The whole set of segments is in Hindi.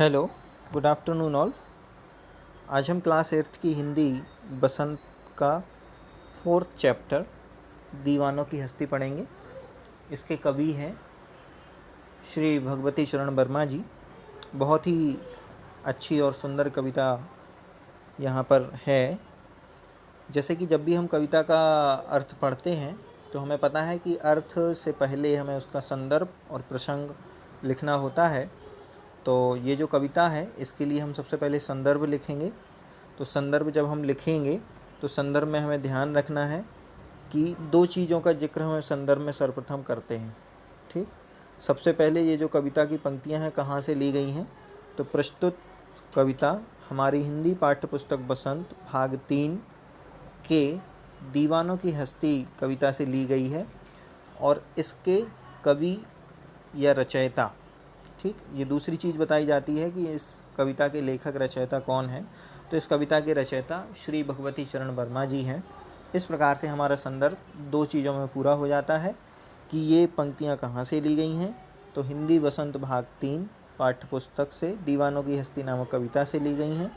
Hello, good afternoon all. आज हम क्लास 8th की हिंदी बसंत का 4th चैप्टर दीवानों की हस्ती पढ़ेंगे। इसके कवि हैं श्री भगवती चरण वर्मा जी। बहुत ही अच्छी और सुंदर कविता यहाँ पर है। जैसे कि जब भी हम कविता का अर्थ पढ़ते हैं तो हमें पता है कि अर्थ से पहले हमें उसका संदर्भ और प्रसंग लिखना होता है। तो ये जो कविता है इसके लिए हम सबसे पहले संदर्भ लिखेंगे। तो संदर्भ जब हम लिखेंगे तो संदर्भ में हमें ध्यान रखना है कि दो चीज़ों का जिक्र हम संदर्भ में सर्वप्रथम करते हैं। ठीक, सबसे पहले ये जो कविता की पंक्तियां हैं कहाँ से ली गई हैं, तो प्रस्तुत कविता हमारी हिंदी पाठ्य पुस्तक बसंत भाग 3 के दीवानों की हस्ती कविता से ली गई है और इसके कवि या रचयिता, ठीक, ये दूसरी चीज़ बताई जाती है कि इस कविता के लेखक रचयिता कौन है। तो इस कविता के रचयिता श्री भगवती चरण वर्मा जी हैं। इस प्रकार से हमारा संदर्भ दो चीज़ों में पूरा हो जाता है कि ये पंक्तियाँ कहाँ से ली गई हैं। तो हिंदी बसंत भाग 3 पाठ्य पुस्तक से दीवानों की हस्ती नामक कविता से ली गई हैं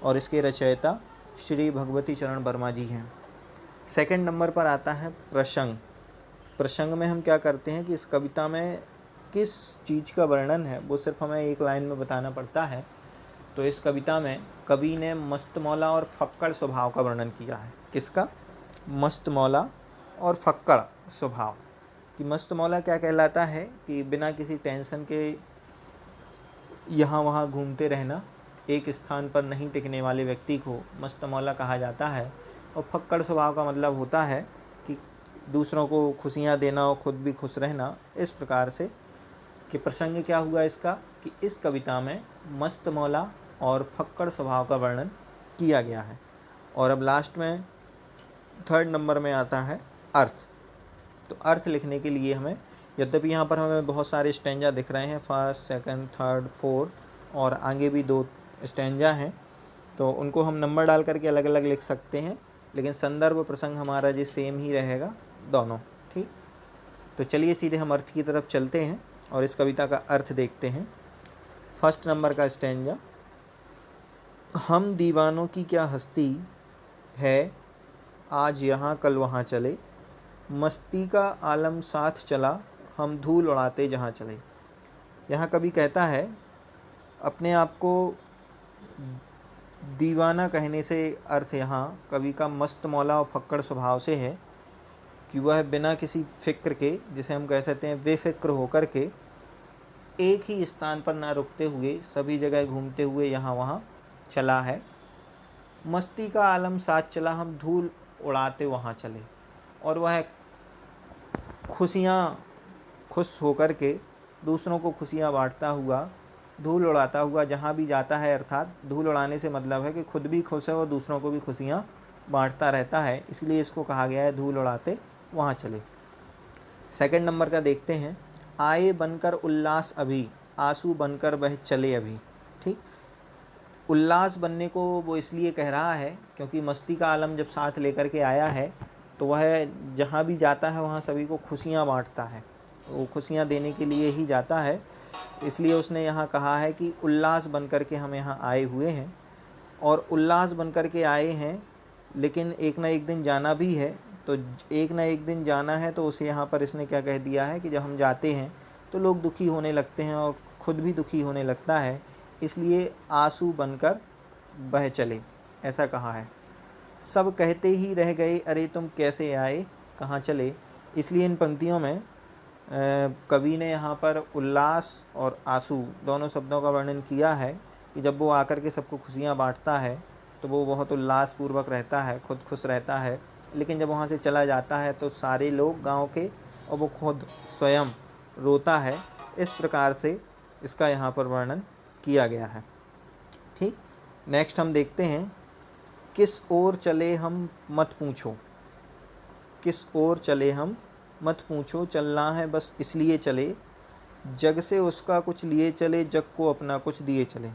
और इसके रचयिता श्री भगवती चरण वर्मा जी हैं। सेकंड नंबर पर आता है प्रसंग। प्रसंग में हम क्या करते हैं कि इस कविता में किस चीज़ का वर्णन है वो सिर्फ हमें एक लाइन में बताना पड़ता है। तो इस कविता में कवि ने मस्तमौला और फक्कड़ स्वभाव का वर्णन किया है। किसका? मस्तमौला और फक्कड़ स्वभाव। कि मस्तमौला क्या कहलाता है कि बिना किसी टेंशन के यहाँ वहाँ घूमते रहना, एक स्थान पर नहीं टिकने वाले व्यक्ति को मस्तमौला कहा जाता है। और फक्कड़ स्वभाव का मतलब होता है कि दूसरों को खुशियाँ देना और खुद भी खुश रहना। इस प्रकार से कि प्रसंग क्या हुआ इसका कि इस कविता में मस्तमौला और फक्कड़ स्वभाव का वर्णन किया गया है। और अब लास्ट में थर्ड नंबर में आता है अर्थ। तो अर्थ लिखने के लिए हमें, यद्यपि यहाँ पर हमें बहुत सारे स्टैंजा दिख रहे हैं, फर्स्ट, सेकंड, थर्ड, फोर्थ और आगे भी 2 स्टैंजा हैं, तो उनको हम नंबर डाल करके अलग अलग लिख सकते हैं, लेकिन संदर्भ प्रसंग हमारा जो सेम ही रहेगा दोनों। ठीक, तो चलिए सीधे हम अर्थ की तरफ चलते हैं और इस कविता का अर्थ देखते हैं। फर्स्ट नंबर का स्टैंजा, हम दीवानों की क्या हस्ती है, आज यहाँ कल वहाँ चले, मस्ती का आलम साथ चला, हम धूल उड़ाते जहाँ चले। यहाँ कवि कहता है, अपने आप को दीवाना कहने से अर्थ यहाँ कवि का मस्तमौला और फक्कड़ स्वभाव से है कि वह बिना किसी फ़िक्र के, जिसे हम कह सकते हैं बेफिक्र होकर के, एक ही स्थान पर ना रुकते हुए सभी जगह घूमते हुए यहाँ वहाँ चला है। मस्ती का आलम साथ चला, हम धूल उड़ाते वहाँ चले। और वह खुश होकर के दूसरों को खुशियाँ बांटता हुआ, धूल उड़ाता हुआ जहाँ भी जाता है, अर्थात धूल उड़ाने से मतलब है कि खुद भी खुश है और दूसरों को भी खुशियाँ बांटता रहता है, इसलिए इसको कहा गया है धूल उड़ाते वहाँ चले। सेकंड नंबर का देखते हैं, आए बनकर उल्लास अभी, आंसू बनकर बह चले अभी। ठीक, उल्लास बनने को वो इसलिए कह रहा है क्योंकि मस्ती का आलम जब साथ लेकर के आया है तो वह जहाँ भी जाता है वहाँ सभी को खुशियाँ बांटता है, वो खुशियाँ देने के लिए ही जाता है, इसलिए उसने यहाँ कहा है कि उल्लास बन कर के हम यहाँ आए हुए हैं। और उल्लास बन कर के आए हैं, लेकिन एक ना एक दिन जाना भी है। तो एक ना एक दिन जाना है, तो उसे यहाँ पर इसने क्या कह दिया है कि जब हम जाते हैं तो लोग दुखी होने लगते हैं और ख़ुद भी दुखी होने लगता है, इसलिए आंसू बनकर बह चले, ऐसा कहा है। सब कहते ही रह गए, अरे तुम कैसे आए, कहाँ चले। इसलिए इन पंक्तियों में कवि ने यहाँ पर उल्लास और आंसू दोनों शब्दों का वर्णन किया है कि जब वो आकर के सबको खुशियाँ बांटता है तो वो बहुत उल्लासपूर्वक रहता है, खुद खुश रहता है, लेकिन जब वहाँ से चला जाता है तो सारे लोग गांव के और वो खुद स्वयं रोता है। इस प्रकार से इसका यहाँ पर वर्णन किया गया है। ठीक, नेक्स्ट हम देखते हैं, किस ओर चले हम मत पूछो, किस ओर चले हम मत पूछो, चलना है बस इसलिए चले, जग से उसका कुछ लिए चले, जग को अपना कुछ दिए चले।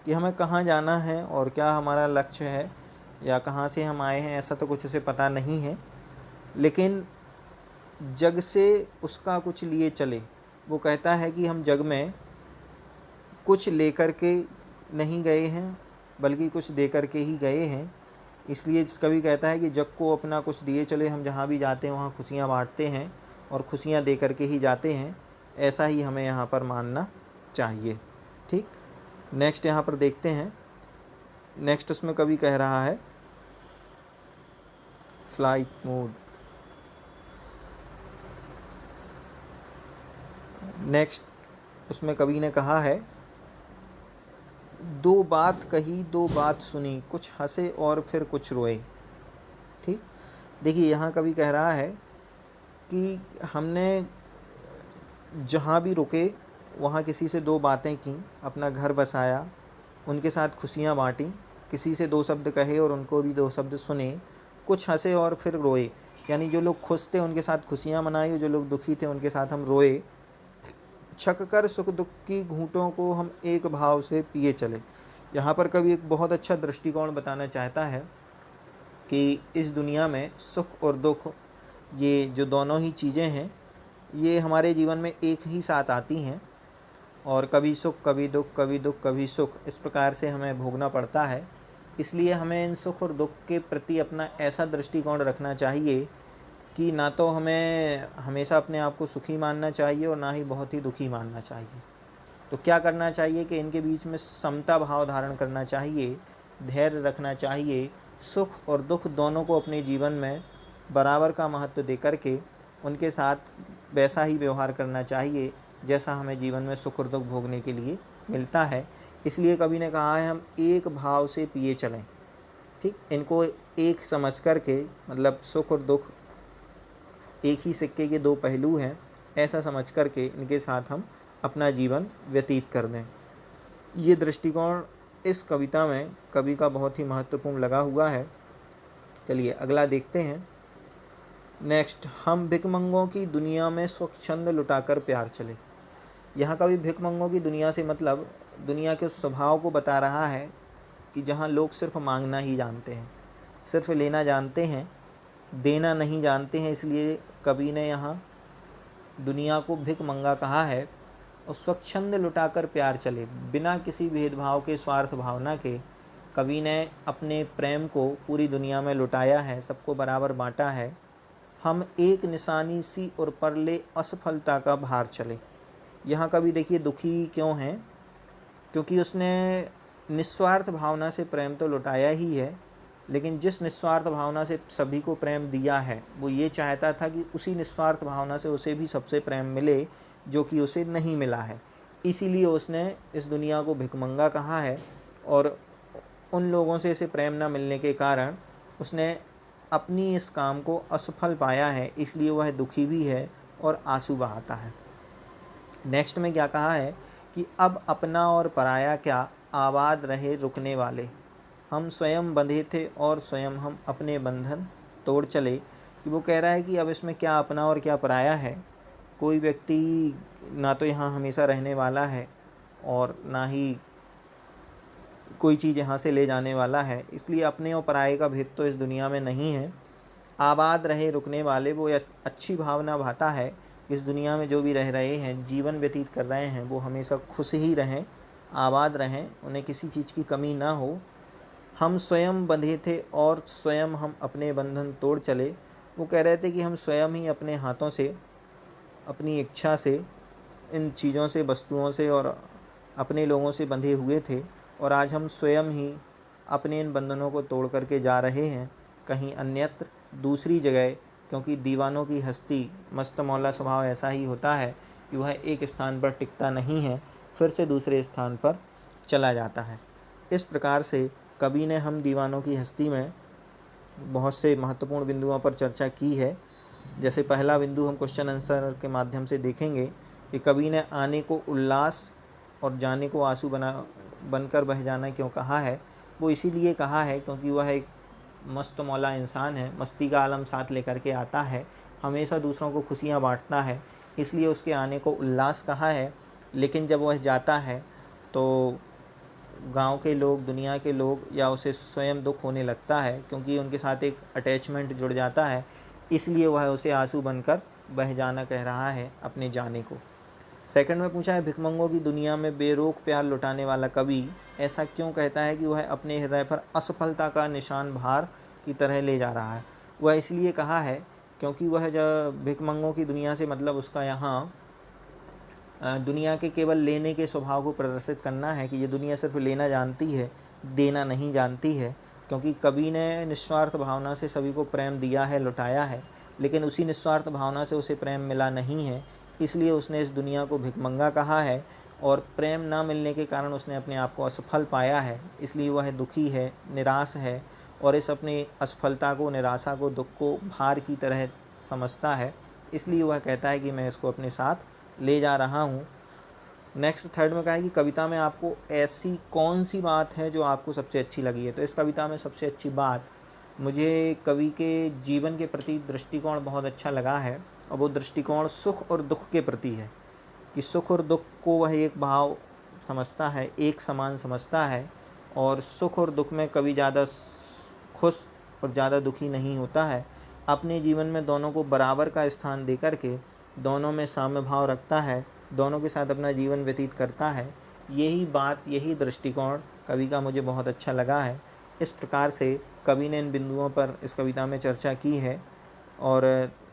कि हमें कहाँ जाना है और क्या हमारा लक्ष्य है या कहाँ से हम आए हैं, ऐसा तो कुछ उसे पता नहीं है, लेकिन जग से उसका कुछ लिए चले। वो कहता है कि हम जग में कुछ लेकर के नहीं गए हैं बल्कि कुछ दे कर के ही गए हैं। इसलिए कवि कहता है कि जग को अपना कुछ दिए चले, हम जहाँ भी जाते हैं वहाँ खुशियाँ बांटते हैं और खुशियाँ दे कर के ही जाते हैं। ऐसा ही हमें यहाँ पर मानना चाहिए। ठीक, नेक्स्ट यहाँ पर देखते हैं। नेक्स्ट उसमें कवि कह रहा है फ्लाइट मोड। नेक्स्ट उसमें कवि ने कहा है, दो बात कही दो बात सुनी, कुछ हंसे और फिर कुछ रोए। ठीक, देखिए यहाँ कवि कह रहा है कि हमने जहाँ भी रुके वहाँ किसी से दो बातें की, अपना घर बसाया, उनके साथ खुशियाँ बांटी, किसी से दो शब्द कहे और उनको भी दो शब्द सुने, कुछ हंसे और फिर रोए। यानी जो लोग खुश थे उनके साथ खुशियाँ मनाई, जो लोग दुखी थे उनके साथ हम रोए। छक कर सुख दुख की घूंटों को हम एक भाव से पिए चले। यहाँ पर कवि एक बहुत अच्छा दृष्टिकोण बताना चाहता है कि इस दुनिया में सुख और दुख, ये जो दोनों ही चीज़ें हैं, ये हमारे जीवन में एक ही साथ आती हैं और कभी सुख कभी दुख, कभी दुख कभी सुख, इस प्रकार से हमें भोगना पड़ता है। इसलिए हमें इन सुख और दुख के प्रति अपना ऐसा दृष्टिकोण रखना चाहिए कि ना तो हमें हमेशा अपने आप को सुखी मानना चाहिए और ना ही बहुत ही दुखी मानना चाहिए। तो क्या करना चाहिए कि इनके बीच में समता भाव धारण करना चाहिए, धैर्य रखना चाहिए, सुख और दुख दोनों को अपने जीवन में बराबर का महत्व दे करके उनके साथ वैसा ही व्यवहार करना चाहिए जैसा हमें जीवन में सुख और दुख भोगने के लिए मिलता है। इसलिए कवि ने कहा है हम एक भाव से पिए चलें। ठीक, इनको एक समझ करके, मतलब सुख और दुख एक ही सिक्के के दो पहलू हैं, ऐसा समझ करके इनके साथ हम अपना जीवन व्यतीत कर दें। ये दृष्टिकोण इस कविता में कवि का बहुत ही महत्वपूर्ण लगा हुआ है। चलिए अगला देखते हैं। नेक्स्ट, हम भिखमंगों की दुनिया में स्वच्छंद लुटाकर प्यार चले। यहाँ कवि भिखमंगों की दुनिया से मतलब दुनिया के उस स्वभाव को बता रहा है कि जहाँ लोग सिर्फ मांगना ही जानते हैं, सिर्फ लेना जानते हैं, देना नहीं जानते हैं। इसलिए कवि ने यहाँ दुनिया को भिखमंगा कहा है। और स्वच्छंद लुटाकर प्यार चले, बिना किसी भेदभाव के, स्वार्थ भावना के कवि ने अपने प्रेम को पूरी दुनिया में लुटाया है, सबको बराबर बांटा है। हम एक निशानी सी और परले असफलता का भार चले। यहाँ कवि देखिए दुखी क्यों हैं, क्योंकि उसने निस्वार्थ भावना से प्रेम तो लुटाया ही है, लेकिन जिस निस्वार्थ भावना से सभी को प्रेम दिया है वो ये चाहता था कि उसी निस्वार्थ भावना से उसे भी सबसे प्रेम मिले जो कि उसे नहीं मिला है। इसीलिए उसने इस दुनिया को भिखमंगा कहा है और उन लोगों से इसे प्रेम न मिलने के कारण उसने अपनी इस काम को असफल पाया है, इसलिए वह दुखी भी है और आंसू बहाता है। नेक्स्ट में क्या कहा है कि अब अपना और पराया क्या, आबाद रहे रुकने वाले, हम स्वयं बंधे थे और स्वयं हम अपने बंधन तोड़ चले। कि वो कह रहा है कि अब इसमें क्या अपना और क्या पराया है। कोई व्यक्ति ना तो यहाँ हमेशा रहने वाला है और ना ही कोई चीज़ यहाँ से ले जाने वाला है, इसलिए अपने और पराये का भेद तो इस दुनिया में नहीं है। आबाद रहे रुकने वाले, वो अच्छी भावना भाता है इस दुनिया में जो भी रह रहे हैं, जीवन व्यतीत कर रहे हैं, वो हमेशा खुश ही रहें, आबाद रहें, उन्हें किसी चीज़ की कमी ना हो। हम स्वयं बंधे थे और स्वयं हम अपने बंधन तोड़ चले। वो कह रहे थे कि हम स्वयं ही अपने हाथों से, अपनी इच्छा से, इन चीज़ों से, वस्तुओं से और अपने लोगों से बंधे हुए थे और आज हम स्वयं ही अपने इन बंधनों को तोड़ करके जा रहे हैं कहीं अन्यत्र, दूसरी जगह। क्योंकि दीवानों की हस्ती, मस्त मौला स्वभाव ऐसा ही होता है कि वह एक स्थान पर टिकता नहीं है, फिर से दूसरे स्थान पर चला जाता है। इस प्रकार से कवि ने हम दीवानों की हस्ती में बहुत से महत्वपूर्ण बिंदुओं पर चर्चा की है। जैसे पहला बिंदु हम क्वेश्चन आंसर के माध्यम से देखेंगे कि कवि ने आने को उल्लास और जाने को आंसू बनकर बह जाना क्यों कहा है। वो इसीलिए कहा है क्योंकि वह एक मस्त मौला इंसान है, मस्ती का आलम साथ लेकर के आता है, हमेशा दूसरों को खुशियाँ बांटता है, इसलिए उसके आने को उल्लास कहा है। लेकिन जब वह जाता है तो गांव के लोग, दुनिया के लोग या उसे स्वयं दुख होने लगता है, क्योंकि उनके साथ एक अटैचमेंट जुड़ जाता है, इसलिए वह उसे आंसू बनकर बह जाना कह रहा है अपने जाने को। सेकंड में पूछा है, भिखमंगों की दुनिया में बेरोक प्यार लुटाने वाला कवि ऐसा क्यों कहता है कि वह अपने हृदय पर असफलता का निशान भार की तरह ले जा रहा है। वह इसलिए कहा है क्योंकि वह जब भिखमंगों की दुनिया से मतलब उसका यहाँ दुनिया के केवल लेने के स्वभाव को प्रदर्शित करना है कि ये दुनिया सिर्फ लेना जानती है, देना नहीं जानती है। क्योंकि कवि ने निस्वार्थ भावना से सभी को प्रेम दिया है, लुटाया है, लेकिन उसी निस्वार्थ भावना से उसे प्रेम मिला नहीं है, इसलिए उसने इस दुनिया को भिखमंगा कहा है। और प्रेम ना मिलने के कारण उसने अपने आप को असफल पाया है, इसलिए वह दुखी है, निराश है और इस अपनी असफलता को, निराशा को, दुख को भार की तरह समझता है। इसलिए वह कहता है कि मैं इसको अपने साथ ले जा रहा हूँ। नेक्स्ट थर्ड में कहा है कि कविता में आपको ऐसी कौन सी बात है जो आपको सबसे अच्छी लगी है। तो इस कविता में सबसे अच्छी बात मुझे कवि के जीवन के प्रति दृष्टिकोण बहुत अच्छा लगा है, और वो दृष्टिकोण सुख और दुख के प्रति है कि सुख और दुख को वह एक भाव समझता है, एक समान समझता है। और सुख और दुख में कभी ज़्यादा खुश और ज़्यादा दुखी नहीं होता है, अपने जीवन में दोनों को बराबर का स्थान दे करके दोनों में साम्य भाव रखता है, दोनों के साथ अपना जीवन व्यतीत करता है। यही बात, यही दृष्टिकोण कवि का मुझे बहुत अच्छा लगा है। इस प्रकार से कवि ने इन बिंदुओं पर इस कविता में चर्चा की है। और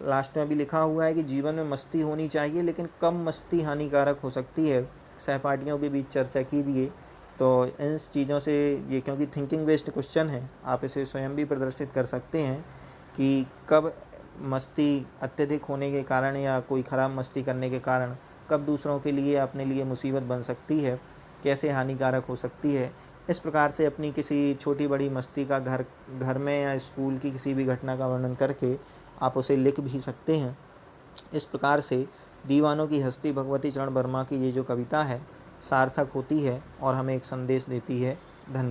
लास्ट में भी लिखा हुआ है कि जीवन में मस्ती होनी चाहिए, लेकिन कम मस्ती हानिकारक हो सकती है। सहपाठियों के बीच चर्चा कीजिए। तो इन चीज़ों से ये, क्योंकि थिंकिंग बेस्ड क्वेश्चन है, आप इसे स्वयं भी प्रदर्शित कर सकते हैं कि कब मस्ती अत्यधिक होने के कारण या कोई ख़राब मस्ती करने के कारण कब दूसरों के लिए, अपने लिए मुसीबत बन सकती है, कैसे हानिकारक हो सकती है। इस प्रकार से अपनी किसी छोटी बड़ी मस्ती का घर में या स्कूल की किसी भी घटना का वर्णन करके आप उसे लिख भी सकते हैं। इस प्रकार से दीवानों की हस्ती भगवती चरण वर्मा की ये जो कविता है सार्थक होती है और हमें एक संदेश देती है। धन्यवाद।